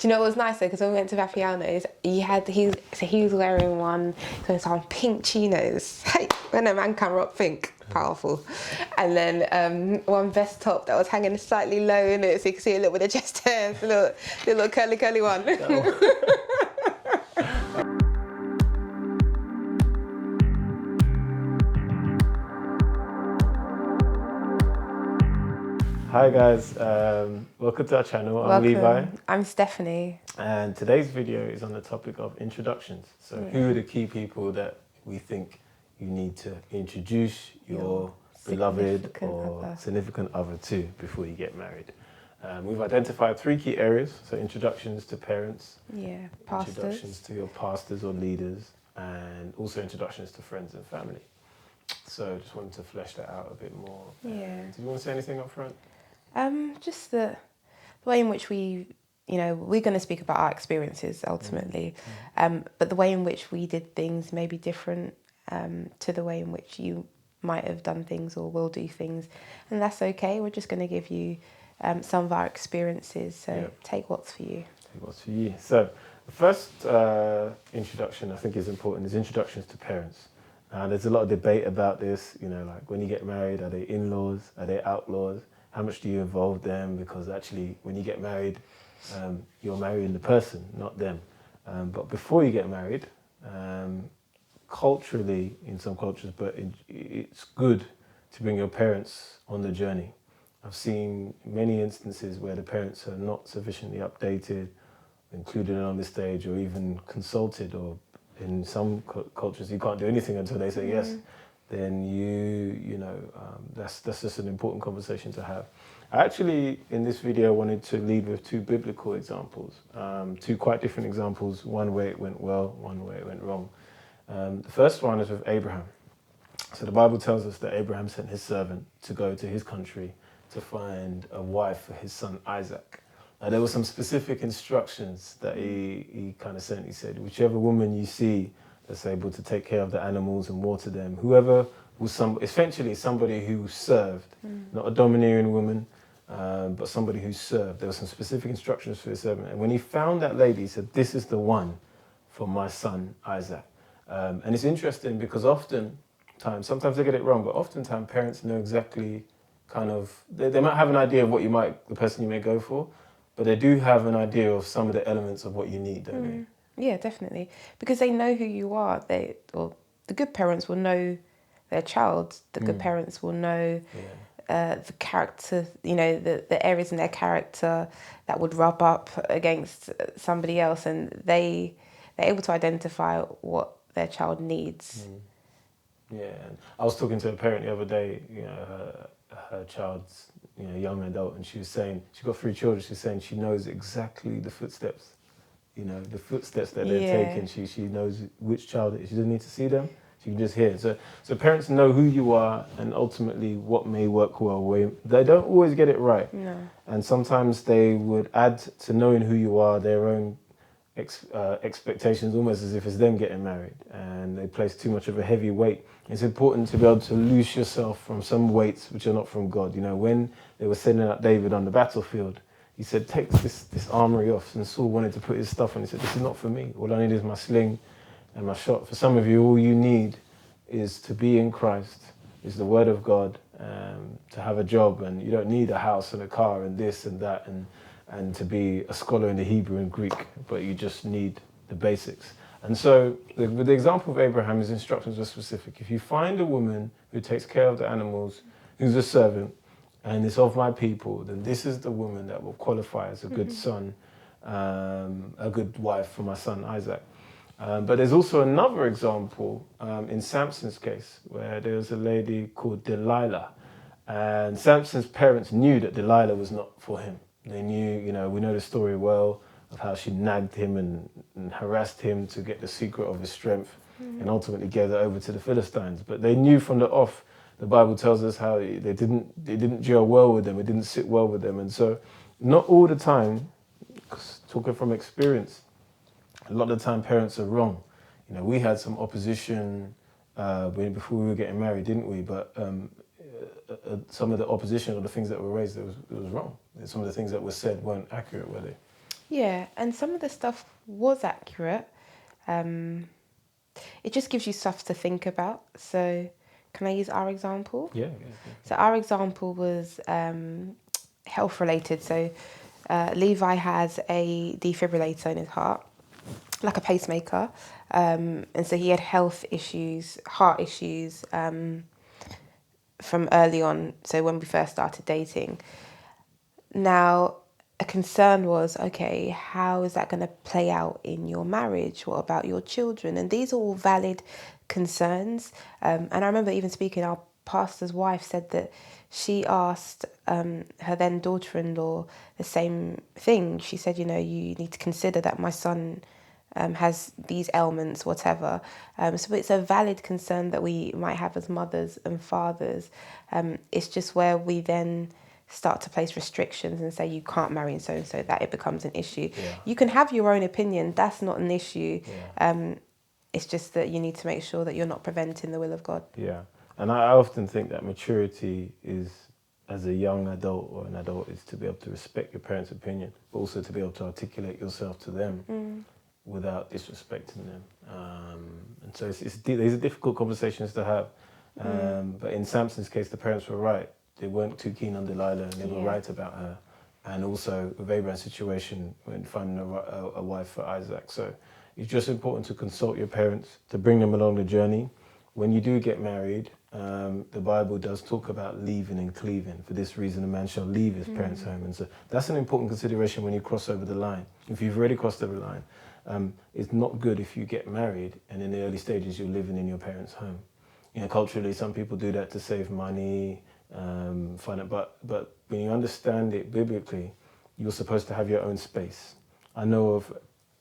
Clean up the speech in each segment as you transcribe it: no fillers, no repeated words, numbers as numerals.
you know what was nice though? Because when we went to Vapiano's, he was wearing some pink chinos. Hey, when a man can rock pink, powerful. And then one vest top that was hanging slightly low in it, so you could see a little bit of chest hair, the little curly one. Hi guys, welcome to our channel. I'm Levi. I'm Stephanie. And today's video is on the topic of introductions. So who are the key people that we think you need to introduce your beloved or significant other to before you get married? We've identified 3 key areas. So introductions to parents, pastors, introductions to your pastors or leaders, and also introductions to friends and family. So just wanted to flesh that out a bit more. Do you want to say anything up front? Just the way in which we're going to speak about our experiences ultimately, but the way in which we did things may be different to the way in which you might have done things or will do things, and that's okay. We're just going to give you some of our experiences, so take what's for you. Take what's for you. So the first introduction I think is important is introductions to parents. There's a lot of debate about this, like when you get married, are they in-laws, are they outlaws? How much do you involve them? Because actually, when you get married, you're marrying the person, not them. But before you get married, culturally, in some cultures, it's good to bring your parents on the journey. I've seen many instances where the parents are not sufficiently updated, included on the stage, or even consulted, or in some cultures, you can't do anything until they say yes. Then that's just an important conversation to have. I actually, in this video, wanted to lead with 2 biblical examples, 2 quite different examples, one where it went well, one where it went wrong. The first one is with Abraham. So the Bible tells us that Abraham sent his servant to go to his country to find a wife for his son Isaac. Now, there were some specific instructions that he kind of sent. He said, whichever woman you see that's able to take care of the animals and water them, whoever was essentially somebody who served, not a domineering woman, but somebody who served. There were some specific instructions for his servant. And when he found that lady, he said, this is the one for my son Isaac. And it's interesting because sometimes they get it wrong, but oftentimes parents know exactly they might have an idea of the person you may go for, but they do have an idea of some of the elements of what you need, don't they? Yeah, definitely. Because they know who you are. The good parents will know their child. The good parents will know the character, the areas in their character that would rub up against somebody else, and they're able to identify what their child needs. Yeah, and I was talking to a parent the other day, her child's young adult, and she was saying, she got 3 children, she was saying she knows exactly the footsteps. The footsteps that they're taking. She knows which child it is. She doesn't need to see them. She can just hear it. So parents know who you are and ultimately what may work well. They don't always get it right. No. And sometimes they would add to knowing who you are their own expectations, almost as if it's them getting married. And they place too much of a heavy weight. It's important to be able to loose yourself from some weights which are not from God. When they were sending out David on the battlefield, he said, take this armory off. And Saul wanted to put his stuff on. He said, this is not for me. All I need is my sling and my shot. For some of you, all you need is to be in Christ, is the word of God, to have a job. And you don't need a house and a car and this and that and to be a scholar in the Hebrew and Greek, but you just need the basics. And so the example of Abraham, his instructions were specific. If you find a woman who takes care of the animals, who's a servant, and it's of my people, then this is the woman that will qualify as a good son, a good wife for my son Isaac. But there's also another example in Samson's case, where there was a lady called Delilah. And Samson's parents knew that Delilah was not for him. They knew, we know the story well of how she nagged him and harassed him to get the secret of his strength and ultimately gave it over to the Philistines. But they knew from the off. The Bible tells us how they didn't gel well with them, it didn't sit well with them. And so not all the time, talking from experience, a lot of the time parents are wrong. We had some opposition before we were getting married, didn't we? But some of the opposition or the things that were raised, it was wrong. Some of the things that were said weren't accurate, were they? Yeah, and some of the stuff was accurate. Um, it just gives you stuff to think about. So, can I use our example? Yeah, yeah. So, our example was health related. So, Levi has a defibrillator in his heart, like a pacemaker. And so he had health issues, heart issues from early on. So, when we first started dating. Now, a concern was, okay, how is that going to play out in your marriage? What about your children? And these are all valid concerns. And I remember even speaking, our pastor's wife said that she asked her then daughter-in-law the same thing. She said, you need to consider that my son has these ailments, whatever. So it's a valid concern that we might have as mothers and fathers. It's just where we then start to place restrictions and say you can't marry and so that it becomes an issue. Yeah. You can have your own opinion, that's not an issue. Yeah. It's just that you need to make sure that you're not preventing the will of God. Yeah, and I often think that maturity is, as a young adult or an adult, is to be able to respect your parents' opinion, but also to be able to articulate yourself to them without disrespecting them. And so these are difficult conversations to have. But in Samson's case, the parents were right. They weren't too keen on Delilah, and they were right about her. And also with Abraham's situation, when finding a wife for Isaac. So it's just important to consult your parents, to bring them along the journey. When you do get married, the Bible does talk about leaving and cleaving. For this reason, a man shall leave his parents' home. And so that's an important consideration when you cross over the line. If you've already crossed over the line, it's not good if you get married and in the early stages you're living in your parents' home. Culturally, some people do that to save money, but when you understand it biblically, you're supposed to have your own space. I know of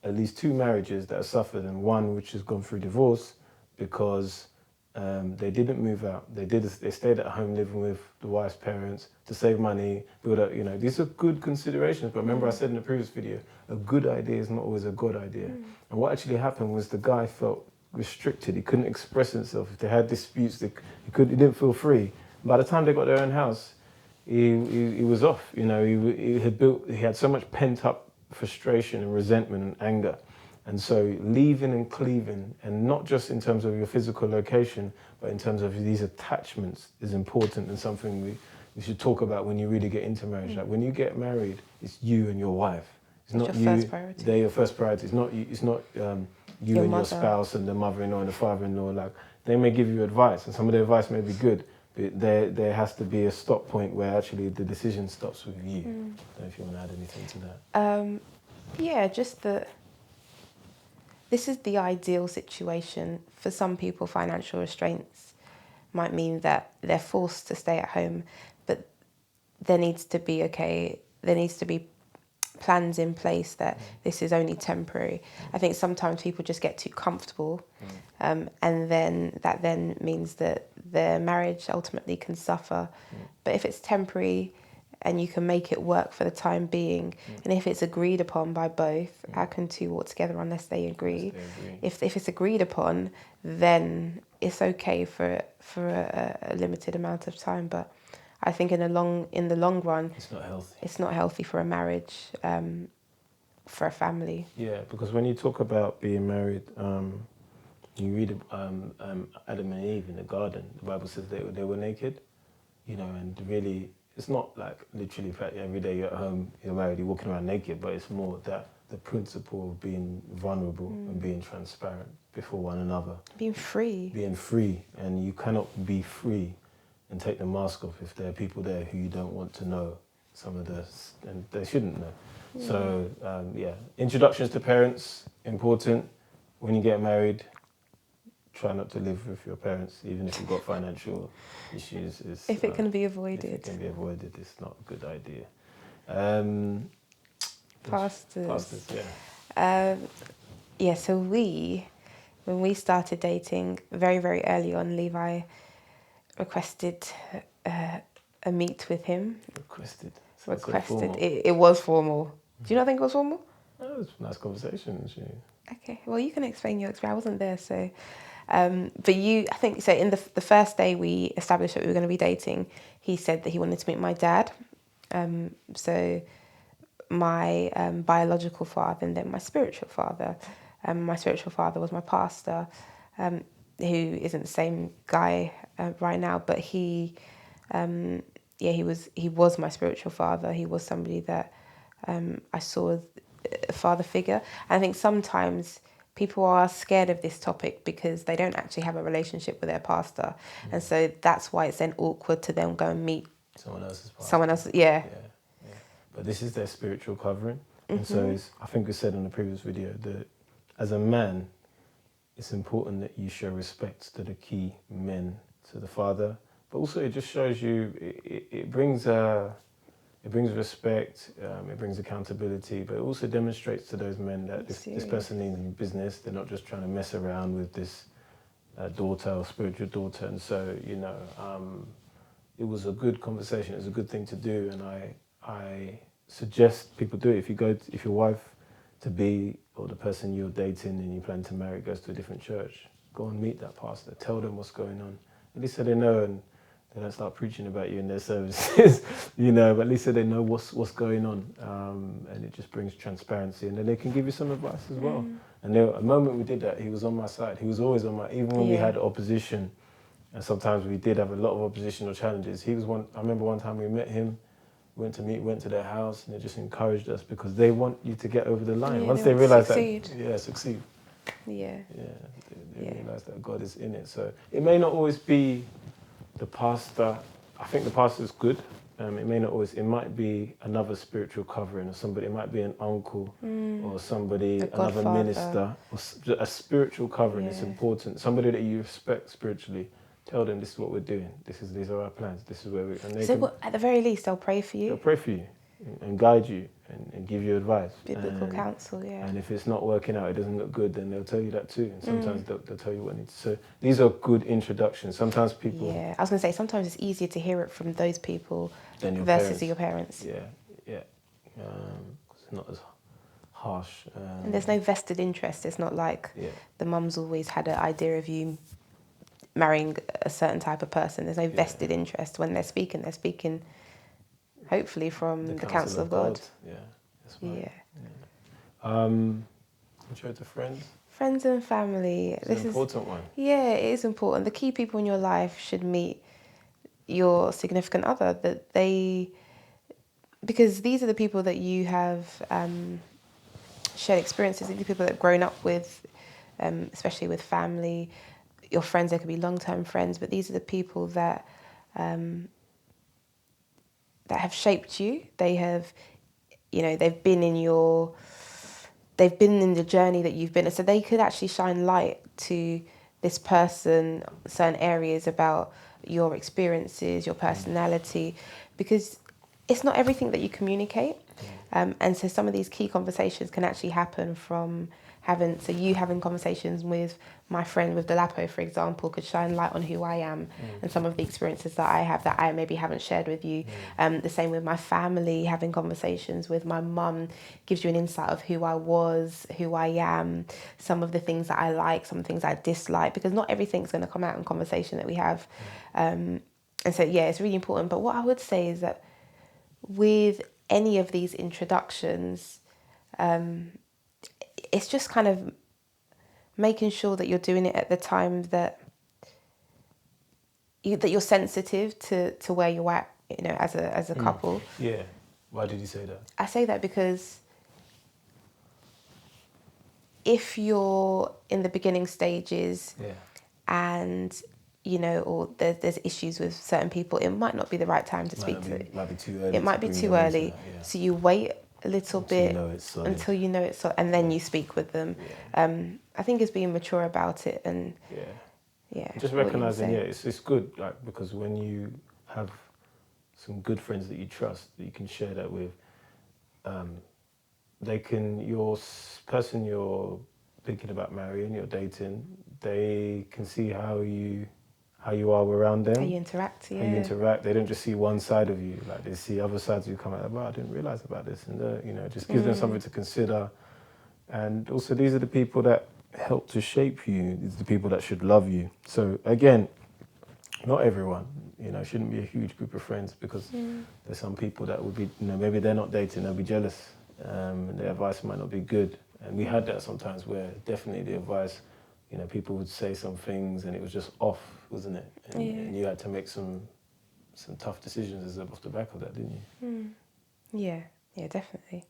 at least 2 marriages that have suffered, and one which has gone through divorce because they didn't move out. They stayed at home living with the wife's parents to save money, build up. These are good considerations. But remember, I said in the previous video, a good idea is not always a good idea. And what actually happened was the guy felt restricted. He couldn't express himself. If they had disputes, he didn't feel free. By the time they got their own house, he was off. He had so much pent up frustration and resentment and anger. And so leaving and cleaving, and not just in terms of your physical location, but in terms of these attachments, is important and something we should talk about when you really get into marriage. Like when you get married, it's you and your wife. It's not your first priority. They're your first priority. It's not you Your and mother. your spouse and the mother-in-law and the father-in-law. Like they may give you advice, and some of the advice may be good, but there has to be a stop point where actually the decision stops with you. I don't know if you want to add anything to that. Yeah, just that this is the ideal situation. For some people, financial restraints might mean that they're forced to stay at home, but there needs to be plans in place that this is only temporary. I think sometimes people just get too comfortable, and then that then means that their marriage ultimately can suffer. But if it's temporary and you can make it work for the time being, and if it's agreed upon by both, how can 2 walk together unless they agree? If it's agreed upon, then it's okay for a limited amount of time. But I think in the long run, It's not healthy. It's not healthy for a marriage, for a family. Yeah, because when you talk about being married, you read Adam and Eve in the garden. The Bible says they were naked, and really, it's not like literally every day you're at home, you're married, you're walking around naked, but it's more that the principle of being vulnerable and being transparent before one another. Being free. Being free, and you cannot be free and take the mask off if there are people there who you don't want to know and they shouldn't know. So, introductions to parents, important. When you get married, try not to live with your parents, even if you've got financial issues. If it can be avoided. If it can be avoided, it's not a good idea. Pastors. Yeah. So when we started dating, very, very early on, Levi requested a meet with him. Requested. It was formal. Do you not think it was formal? Oh, it was a nice conversation. Okay, well, you can explain your experience. I wasn't there, so. But I think, so in the first day we established that we were going to be dating, he said that he wanted to meet my dad. So my biological father and then my spiritual father. My spiritual father was my pastor, who isn't the same guy right now, but he was my spiritual father. He was somebody that I saw as a father figure. And I think sometimes people are scared of this topic because they don't actually have a relationship with their pastor, and so that's why it's then awkward to then go and meet Someone else's pastor. someone else. Yeah. But this is their spiritual covering. And so I think we said in the previous video that as a man, it's important that you show respect to the key men, to the father. But also it just shows you, it brings respect, it brings accountability, but it also demonstrates to those men that this person needs business. They're not just trying to mess around with this daughter or spiritual daughter. And so, it was a good conversation. It was a good thing to do, and I suggest people do it. If your wife to be or the person you're dating and you plan to marry goes to a different church, go and meet that pastor. Tell them what's going on. At least so they know, and they don't start preaching about you in their services, But at least so they know what's going on, and it just brings transparency, and then they can give you some advice as well. And the moment we did that, he was on my side. He was always on my. Even when we had opposition. And sometimes we did have a lot of oppositional challenges. He was one. I remember one time we met him, went to their house, and they just encouraged us because they want you to get over the line. Once they realise that, succeed. They realise that God is in it. So it may not always be the pastor. I think the pastor is good. It may not always. It might be another spiritual covering, or somebody. It might be an uncle, or somebody, another minister, or a spiritual covering. It's important. Somebody that you respect spiritually. Tell them this is what we're doing. These are our plans. This is where we. And At the very least, they'll pray for you. They'll pray for you and guide you and give you advice. Biblical counsel, yeah. And if it's not working out, it doesn't look good, then they'll tell you that too. And sometimes they'll tell you what needs. So these are good introductions. Sometimes people. Yeah, I was going to say sometimes it's easier to hear it from those people versus your parents. Yeah. It's not as harsh. And there's no vested interest. It's not like the mum's always had an idea of you marrying a certain type of person. There's no vested interest. When they're speaking hopefully from the counsel of God. Yeah, that's right. Intro to friends. Friends and family. This is an important one. Yeah, it is important. The key people in your life should meet your significant other. Because these are the people that you have shared experiences. These are the people that have grown up with, especially with family. Your friends, they could be long-term friends, but these are the people that that have shaped you. They have, they've been in the journey that you've been in. So they could actually shine light to this person, certain areas about your experiences, your personality, because it's not everything that you communicate. And so some of these key conversations can actually happen from you having conversations with my friend with Delapo, for example, could shine light on who I am and some of the experiences that I have that I maybe haven't shared with you. The same with my family, having conversations with my mum gives you an insight of who I was, who I am, some of the things that I like, some things I dislike, because not everything's going to come out in conversation that we have. And so, it's really important. But what I would say is that with any of these introductions, it's just kind of making sure that you're doing it at the time that you're sensitive to where you're at, as a couple. Yeah. Why did you say that? I say that because if you're in the beginning stages and or there's issues with certain people, it might not be the right time to speak to. It might be too early. It might be too early. So you wait a little bit until you know it's solid, and then you speak with them. I think it's being mature about it, and just recognizing it's good, like, because when you have some good friends that you trust that you can share that with, your person you're thinking about marrying, you're dating, they can see how you are around them. How you interact, How you interact. They don't just see one side of you. Like, they see other sides of you come out. Well, I didn't realise about this. And, just gives them something to consider. And also, these are the people that help to shape you. These are the people that should love you. So, again, not everyone, shouldn't be a huge group of friends, because there's some people that would be, maybe they're not dating, they'll be jealous. The advice might not be good. And we had that sometimes where definitely the advice, people would say some things and it was just off, wasn't it? And you had to make some tough decisions off the back of that, didn't you? Yeah, definitely.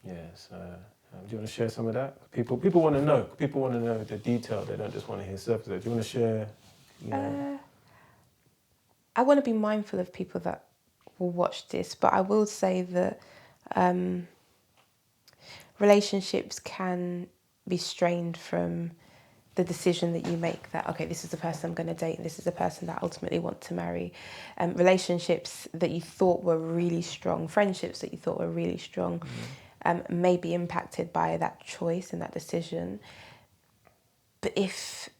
Yeah, so do you want to share some of that? People want to know. People want to know the detail. They don't just want to hear surface. Do you want to share? I want to be mindful of people that will watch this, but I will say that relationships can be strained from the decision that you make that, okay, this is the person I'm going to date and this is the person that I ultimately want to marry. Relationships that you thought were really strong, friendships that you thought were really strong, may be impacted by that choice and that decision. But if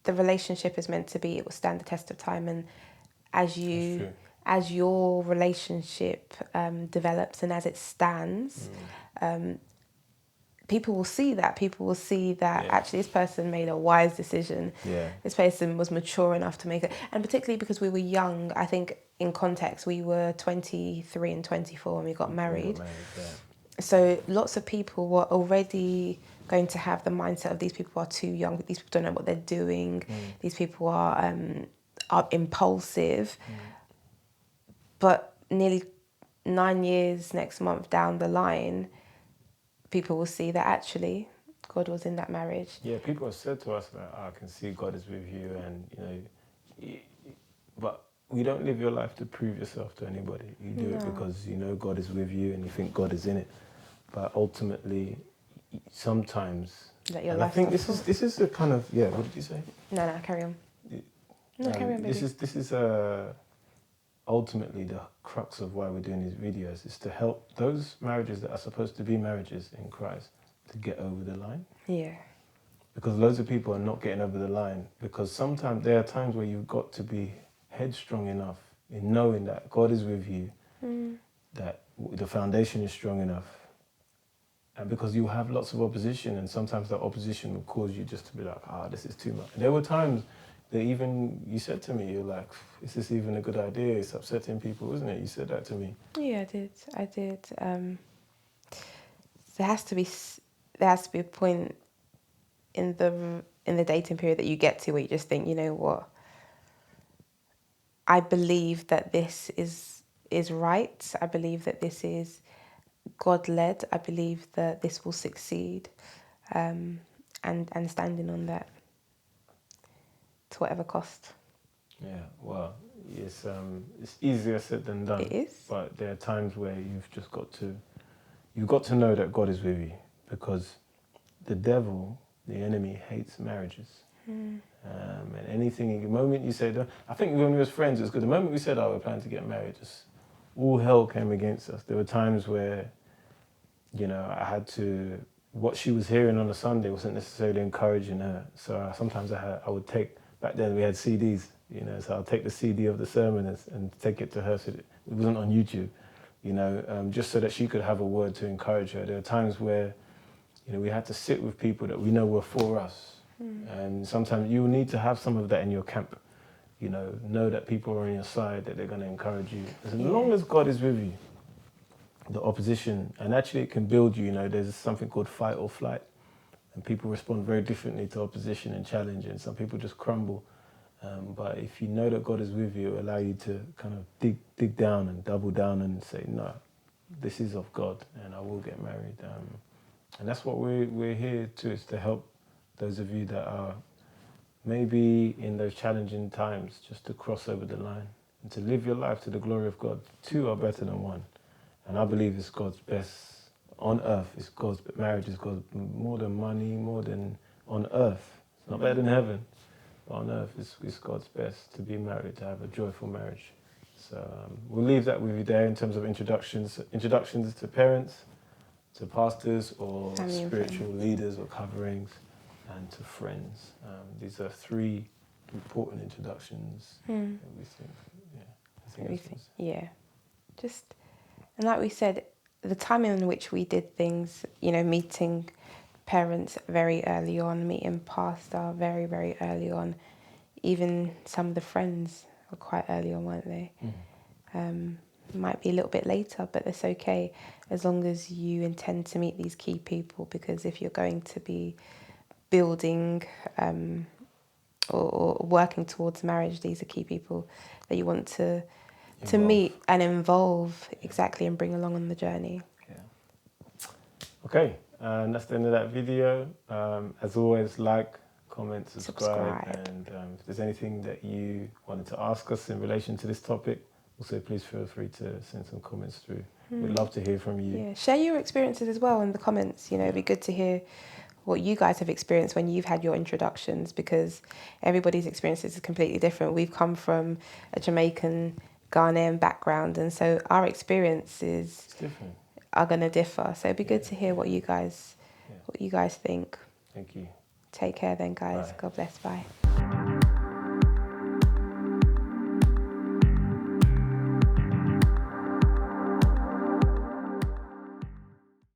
the relationship is meant to be, it will stand the test of time, and as your relationship develops and as it stands, people will see that. People will see that actually this person made a wise decision. Yeah. This person was mature enough to make it. And particularly because we were young, I think in context, we were 23 and 24 when we got married. So lots of people were already going to have the mindset of these people are too young, these people don't know what they're doing, these people are impulsive. But nearly 9 years next month down the line, people will see that actually God was in that marriage. Yeah, people have said to us that I can see God is with you, and but we don't live your life to prove yourself to anybody. You do it because you know God is with you and you think God is in it. But ultimately, sometimes, and I think this is a kind of what did you say? No, carry on. Carry on, baby. This is ultimately the crux of why we're doing these videos, is to help those marriages that are supposed to be marriages in Christ to get over the line. Yeah. Because loads of people are not getting over the line, because sometimes there are times where you've got to be headstrong enough in knowing that God is with you, that the foundation is strong enough. And because you have lots of opposition, and sometimes that opposition will cause you just to be like, this is too much. And there were times that even you said to me, you're like, is this even a good idea? It's upsetting people, isn't it? You said that to me. Yeah, I did. There has to be a point in the dating period that you get to where you just think, you know what? I believe that this is right. I believe that this is God-led. I believe that this will succeed, and standing on that to whatever cost. Yeah, well, it's easier said than done. It is. But there are times where you've got to know that God is with you, because the devil, the enemy, hates marriages. And anything, the moment you said, I think when we was friends, it was good. The moment we said, we're planning to get married, just all hell came against us. There were times where, I had to, what she was hearing on a Sunday wasn't necessarily encouraging her. So sometimes I would take, back then we had CDs, so I'll take the CD of the sermon and take it to her so that it wasn't on YouTube, just so that she could have a word to encourage her. There are times where, we had to sit with people that we know were for us. And sometimes you need to have some of that in your camp. Know that people are on your side, that they're going to encourage you. As long as God is with you, the opposition, and actually it can build you. There's something called fight or flight, and people respond very differently to opposition and challenge, and some people just crumble. But if you know that God is with you, it will allow you to kind of dig down and double down and say, no, this is of God, and I will get married. And that's what we're here to, is to help those of you that are maybe in those challenging times, just to cross over the line and to live your life to the glory of God. Two are better than one. And I believe it's God's best on earth. Marriage is God's, more than money, more than on earth. It's not better than heaven, but on earth it's God's best to be married, to have a joyful marriage. So we'll leave that with you there in terms of introductions to parents, to pastors or spiritual leaders or coverings, and to friends. These are three important introductions that we think. Just, and like we said, the time in which we did things, meeting parents very early on, meeting pastor very, very early on, even some of the friends were quite early on, weren't they? might be a little bit later, but it's okay as long as you intend to meet these key people, because if you're going to be building or working towards marriage, these are key people that you want to meet and involve, exactly, and bring along on the journey. Yeah. Okay, and that's the end of that video. As always, like, comment, subscribe. And if there's anything that you wanted to ask us in relation to this topic, also please feel free to send some comments through. We'd love to hear from you. Yeah, share your experiences as well in the comments. It'd be good to hear what you guys have experienced when you've had your introductions, because everybody's experiences is completely different. We've come from a Jamaican, Ghanaian background, and so our experiences are going to differ. So it'd be good to hear what you guys think. Thank you. Take care then, guys. Bye. God bless. Bye.